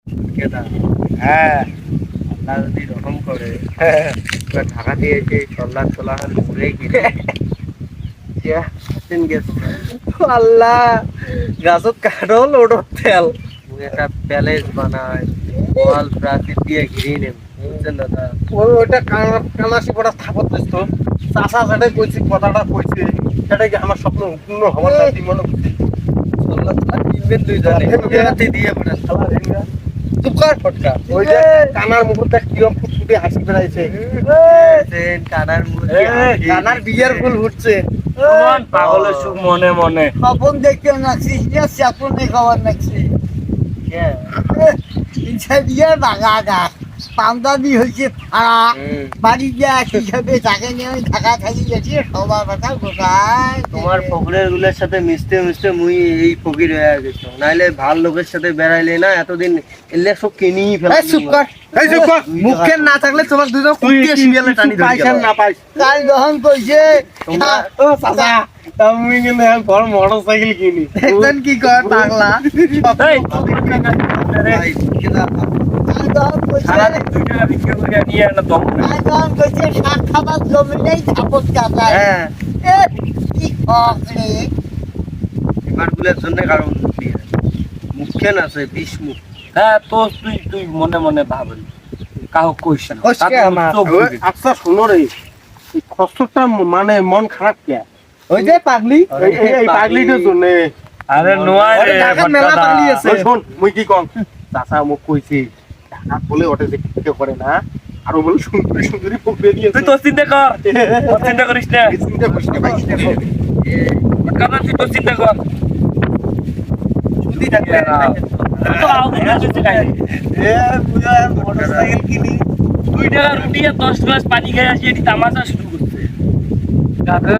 কেদা হ্যাঁ আল্লাহ যদি রকম করে এবার ঢাকা দিয়েছে সল্লাহ চলাহান ঘুরে গিয়ে গেছে আল্লাহ গাছত কাঠল ওডর তেল একটা প্যালেস বানায় ওয়াল প্রাচীর দিয়ে ঘিরে নেব বুঝছেন দাদা ওইটা কানাসি পড়া স্থাপত তো চাষা যেটাই কইছি কথাটা কইছে সেটা কি আমার স্বপ্ন পূর্ণ হবার না তুই মনে করছিস সল্লাহ চলা কিনবেন দুই জনে হাতে দিয়ে পড়ে শালা রেঙ্গা চুপ কর ফটকা ওই যে কানার মুখটা কিরম ফুটফুটে হাসি বেড়াইছে কানার কানার বিয়ার ফুল ফুটছে পাগলের সুখ মনে মনে স্বপন দেখতে নাকছিস না স্বপনে খাবার নাকছিস ইচ্ছা দিয়ে বাগা গাছ পান্দাবি হয়েছে ফাড়া বাড়ি যা হিসাবে তাকে নিয়ে আমি ঢাকা থাকি গেছি সবার কথা গোটায় তোমার ফকরের গুলোর সাথে মিশতে মিশতে মুই এই ফকির হয়ে গেছো নাইলে ভাল লোকের সাথে বেড়াইলে না এতদিন এলে সব কিনেই ফেলা এই চুপ কর এই চুপ কর মুখে না থাকলে তোমার দুজন কুটিয়ে সিরিয়ালে টানি ধরে পাইছেন না পাইছ কাল যখন কইছে তোমরা ও চাচা আমি কিন্তু এখন বড় মোটরসাইকেল কিনি দেখছেন কি কয় পাগলা ভাই, কেদা, কাল যখন কইছে সারাদিন 2 টাকা বিক্রি করে নিয়ে না দম কাল যখন কইছে শাক খাবার জমি নেই থাপত কাটায় হ্যাঁ কি খকরে এবার গুলোর জন্য কারণ মুখে না আছে বিষ মুখ হ্যাঁ তো তুই মনে মনে ভাবলি কাহো কইস না কইস কে আমার? আচ্ছা শোনো রে এই খসরটা মানে মন খারাপ কে ওই যে পাগলি এই পাগলিটার জন্য আরে নোয়াই রে ঢাকার মেলা পাগলি আছে শোন মুই কি কম চাচা মুখ কইছি ঢাকা বলে ওটা যে কিছু করে না আর ও বলে সুন্দরী সুন্দরী ফুকরে দিয়েছে তুই তো চিন্তা কর তোর চিন্তা করিস না চিন্তা করিস না ভাই কাকা তুই তো চিন্তা কর যদি থাকলে তো আউট হয়ে যাচ্ছে কাই মোটরসাইকেল কিনি 2 টাকা রুটি আর 10 গ্লাস পানি খেয়ে আসি এটি তামাশা শুরু করছে